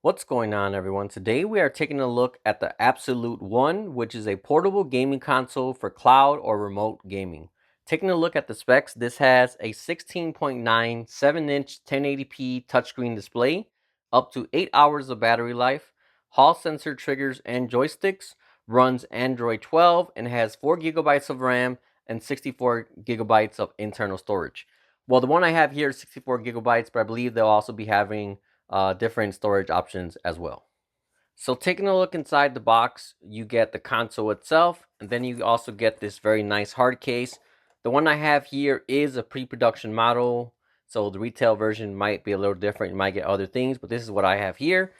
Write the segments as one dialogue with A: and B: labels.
A: What's going on, everyone? Today we are taking a look at the Abxylute One, which is a portable gaming console for cloud or remote gaming. Taking a look at the specs, this has a 16.9 7-inch 1080p touchscreen display, up to 8 hours of battery life, Hall sensor triggers and joysticks, runs Android 12, and has 4 gigabytes of RAM and 64 gigabytes of internal storage. Well, the one I have here is 64 gigabytes, but I believe they'll also be having different storage options as well. So taking a look inside the box, you get the console itself, and then you also get this very nice hard case. The one I have here is a pre-production model, so the retail version might be a little different. You might get other things, but this is what I have here.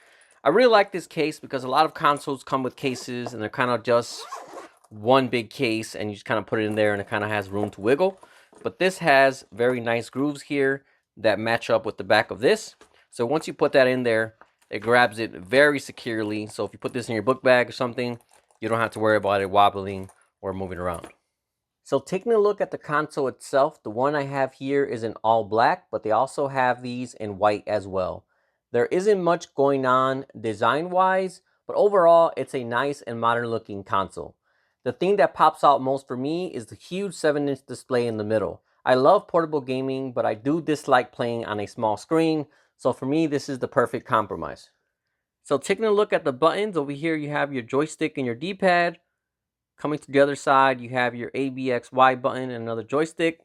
A: I really like this case because a lot of consoles come with cases and they're kind of just one big case and you just kind of put it in there and it kind of has room to wiggle. But this has very nice grooves here that match up with the back of this. So once you put that in there, it grabs it very securely. So if you put this in your book bag or something, you don't have to worry about it wobbling or moving around. So taking a look at the console itself, the one I have here is in all black, but they also have these in white as well. There isn't much going on design-wise, but overall, it's a nice and modern-looking console. The thing that pops out most for me is the huge 7-inch display in the middle. I love portable gaming, but I do dislike playing on a small screen, so for me, this is the perfect compromise. So taking a look at the buttons, over here you have your joystick and your D-pad. Coming to the other side, you have your A, B, X, Y button and another joystick.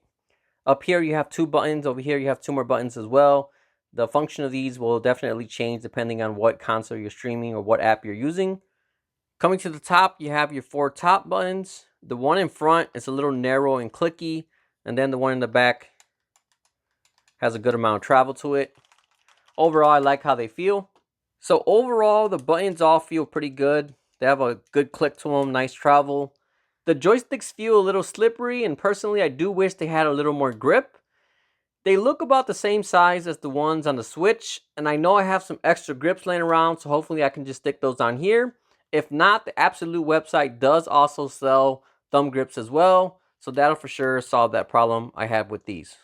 A: Up here you have 2 buttons. Over here you have 2 more buttons as well. The function of these will definitely change depending on what console you're streaming or what app you're using. Coming to the top, you have your 4 top buttons. The one in front is a little narrow and clicky, and then the one in the back has a good amount of travel to it. Overall, I like how they feel. So overall, the buttons all feel pretty good. They have a good click to them, nice travel. The joysticks feel a little slippery, and personally, I do wish they had a little more grip. They look about the same size as the ones on the Switch, and I know I have some extra grips laying around, so hopefully I can just stick those on here. If not, the Abxylute website does also sell thumb grips as well, so that'll for sure solve that problem I have with these.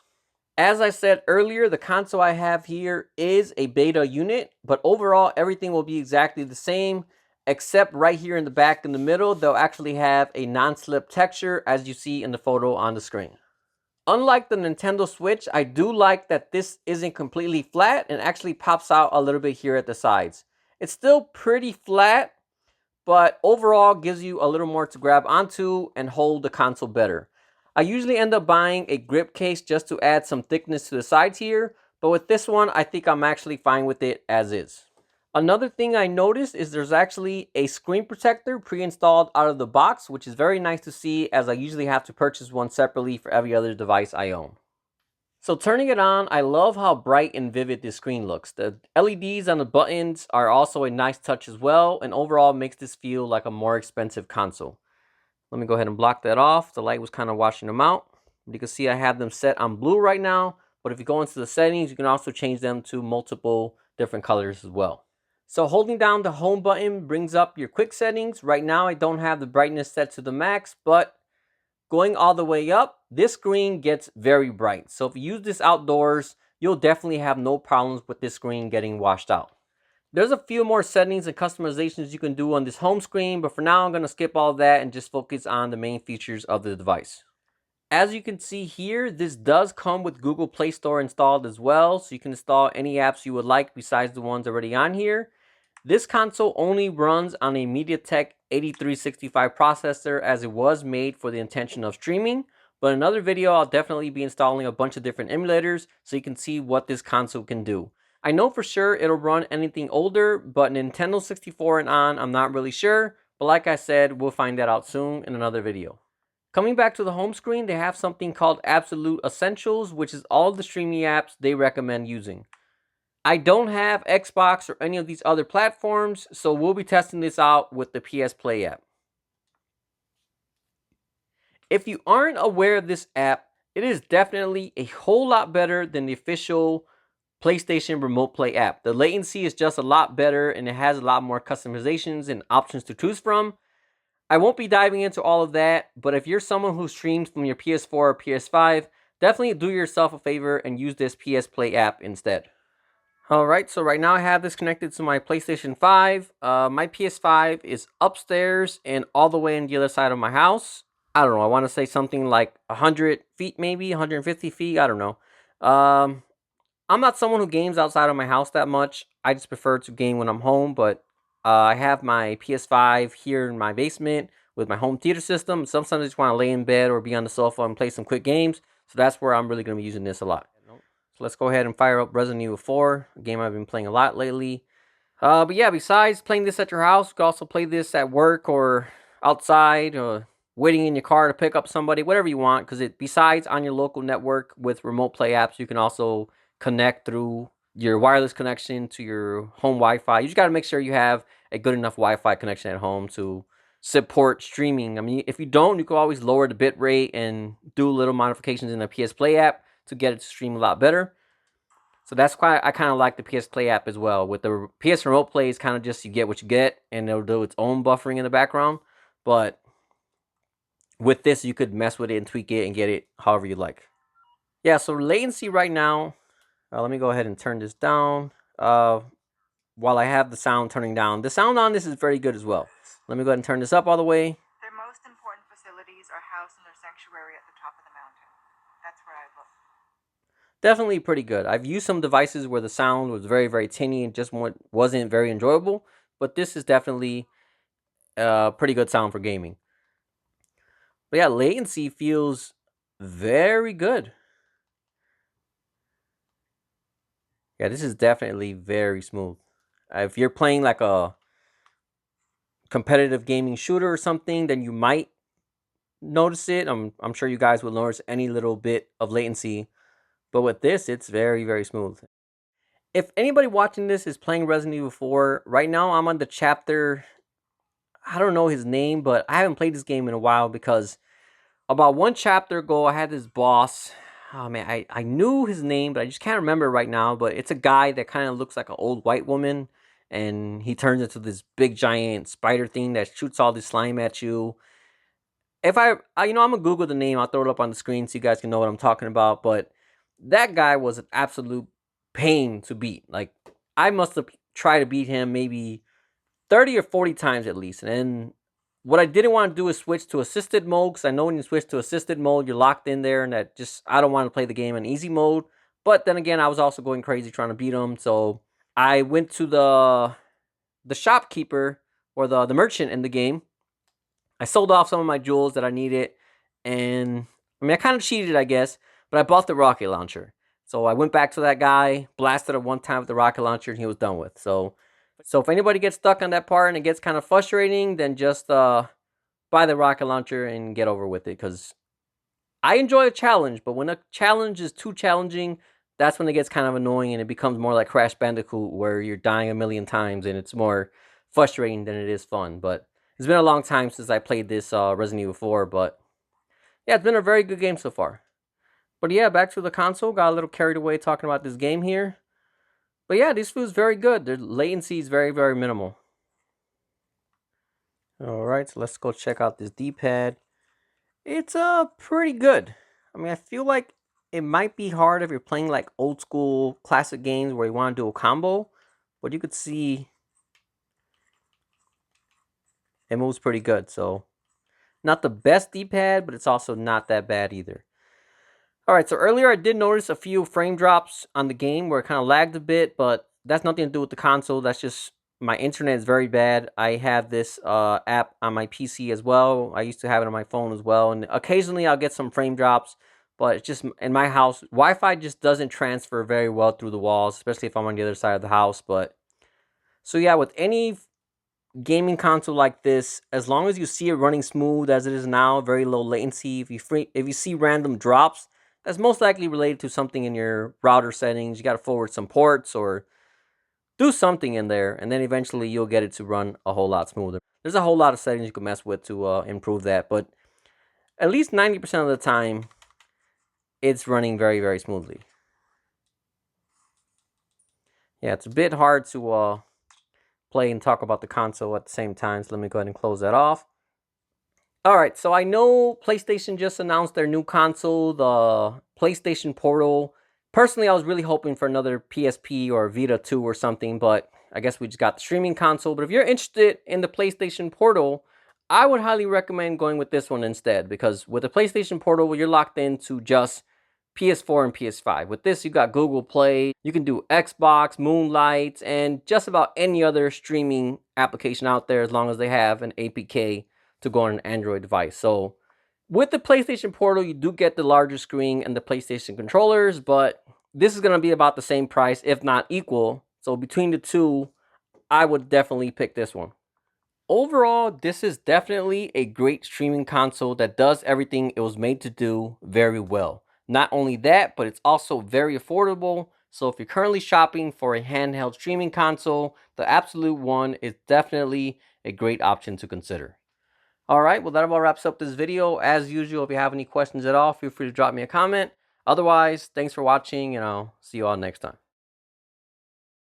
A: As I said earlier, the console I have here is a beta unit, but overall everything will be exactly the same, except right here in the back in the middle, they'll actually have a non-slip texture as you see in the photo on the screen. Unlike the Nintendo Switch, I do like that this isn't completely flat and actually pops out a little bit here at the sides. It's still pretty flat, but overall gives you a little more to grab onto and hold the console better. I usually end up buying a grip case just to add some thickness to the sides here, but with this one, I think I'm actually fine with it as is. Another thing I noticed is there's actually a screen protector pre-installed out of the box, which is very nice to see as I usually have to purchase one separately for every other device I own. So turning it on, I love how bright and vivid this screen looks. The LEDs on the buttons are also a nice touch as well, and overall makes this feel like a more expensive console. Let me go ahead and block that off. The light was kind of washing them out. You can see I have them set on blue right now, but if you go into the settings, you can also change them to multiple different colors as well. So holding down the home button brings up your quick settings. Right now, I don't have the brightness set to the max, but going all the way up, this screen gets very bright. So if you use this outdoors, you'll definitely have no problems with this screen getting washed out. There's a few more settings and customizations you can do on this home screen, but for now I'm going to skip all that and just focus on the main features of the device. As you can see here, this does come with Google Play Store installed as well, so you can install any apps you would like besides the ones already on here. This console only runs on a MediaTek 8365 processor as it was made for the intention of streaming, but in another video I'll definitely be installing a bunch of different emulators so you can see what this console can do. I know for sure it'll run anything older, but Nintendo 64 and on, I'm not really sure. But like I said, we'll find that out soon in another video. Coming back to the home screen, they have something called Abxylute Essentials, which is all the streaming apps they recommend using. I don't have Xbox or any of these other platforms, so we'll be testing this out with the PS Play app. If you aren't aware of this app, it is definitely a whole lot better than the official PlayStation Remote Play app. The latency is just a lot better and it has a lot more customizations and options to choose from. I won't be diving into all of that, but if you're someone who streams from your PS4 or PS5, definitely do yourself a favor and use this PS Play app instead. Alright, so right now I have this connected to my PlayStation 5. My PS5 is upstairs and all the way on the other side of my house. I don't know, I want to say something like 100 feet maybe, 150 feet, I don't know. I'm not someone who games outside of my house that much. I just prefer to game when I'm home, but I have my PS5 here in my basement with my home theater system. Sometimes I just want to lay in bed or be on the sofa and play some quick games. So that's where I'm really going to be using this a lot. So let's go ahead and fire up Resident Evil 4, a game I've been playing a lot lately. But yeah, besides playing this at your house, you can also play this at work or outside or waiting in your car to pick up somebody, whatever you want. Because besides on your local network with remote play apps, you can also connect through your wireless connection to your home Wi-Fi. You just got to make sure you have a good enough Wi-Fi connection at home to support streaming. I mean, if you don't, you can always lower the bit rate and do little modifications in the PS Play app to get it to stream a lot better. So that's why I kind of like the PS Play app as well. With the PS Remote Play, it's kind of just you get what you get, and it'll do its own buffering in the background. But with this, you could mess with it and tweak it and get it however you like. Yeah, so latency right now, let me go ahead and turn this down while I have the sound turning down. The sound on this is very good as well. Let me go ahead and turn this up all the way.
B: Their most important facilities are housed in their sanctuary at the top of the mountain. That's where I look.
A: Definitely pretty good. I've used some devices where the sound was very, very tinny and just wasn't very enjoyable, but this is definitely pretty good sound for gaming. But yeah, latency feels very good. Yeah, this is definitely very smooth. If you're playing like a competitive gaming shooter or something, then you might notice it. I'm sure you guys will notice any little bit of latency. But with this, it's very, very smooth. If anybody watching this is playing Resident Evil 4, right now I'm on the chapter, I don't know his name, but I haven't played this game in a while because about one chapter ago, I had this boss. Oh man, I knew his name, but I just can't remember right now. But it's a guy that kind of looks like an old white woman, and he turns into this big giant spider thing that shoots all this slime at you. If I'm gonna Google the name. I'll throw it up on the screen so you guys can know what I'm talking about. But that guy was an absolute pain to beat. Like I must have tried to beat him maybe 30 or 40 times at least. And what I didn't want to do is switch to assisted mode, because I know when you switch to assisted mode, you're locked in there, and I don't want to play the game in easy mode. But then again, I was also going crazy trying to beat him, so I went to the shopkeeper or the merchant in the game. I sold off some of my jewels that I needed, and I mean I kind of cheated, I guess, but I bought the rocket launcher. So I went back to that guy, blasted him one time with the rocket launcher, and he was done with. So if anybody gets stuck on that part and it gets kind of frustrating, then just buy the rocket launcher and get over with it. Because I enjoy a challenge, but when a challenge is too challenging, that's when it gets kind of annoying and it becomes more like Crash Bandicoot, where you're dying a million times and it's more frustrating than it is fun. But it's been a long time since I played this Resident Evil 4, but yeah, it's been a very good game so far. But yeah, back to the console. Got a little carried away talking about this game here. But yeah, this feels very good. The latency is very, very minimal. Alright, so let's go check out this D-pad. It's pretty good. I mean, I feel like it might be hard if you're playing like old school classic games where you want to do a combo, but you could see it moves pretty good. So not the best D-pad, but it's also not that bad either. Alright, so earlier I did notice a few frame drops on the game where it kind of lagged a bit, but that's nothing to do with the console. That's just my internet is very bad. I have this app on my PC as well. I used to have it on my phone as well, and occasionally I'll get some frame drops, but it's just in my house, Wi-Fi just doesn't transfer very well through the walls, especially if I'm on the other side of the house. But so yeah, with any gaming console like this, as long as you see it running smooth as it is now, very low latency, if you see random drops, that's most likely related to something in your router settings. You got to forward some ports or do something in there, and then eventually you'll get it to run a whole lot smoother. There's a whole lot of settings you can mess with to improve that, but at least 90% of the time, it's running very, very smoothly. Yeah, it's a bit hard to play and talk about the console at the same time, so let me go ahead and close that off. Alright, so I know PlayStation just announced their new console, the PlayStation Portal Personally, I was really hoping for another PSP or Vita 2 or something, but I guess we just got the streaming console. But if you're interested in the PlayStation Portal, I would highly recommend going with this one instead, because with the PlayStation Portal, you're locked into just PS4 and PS5. With this, you got Google Play, you can do Xbox, Moonlight, and just about any other streaming application out there as long as they have an APK to go on an Android device. So with the PlayStation Portal, you do get the larger screen and the PlayStation controllers, but this is going to be about the same price, if not equal. So between the two, I would definitely pick this one. Overall, this is definitely a great streaming console that does everything it was made to do very well. Not only that, but it's also very affordable. So if you're currently shopping for a handheld streaming console, the Abxylute One is definitely a great option to consider. Alright, well that about wraps up this video. As usual, if you have any questions at all, feel free to drop me a comment. Otherwise, thanks for watching, and I'll see you all next time.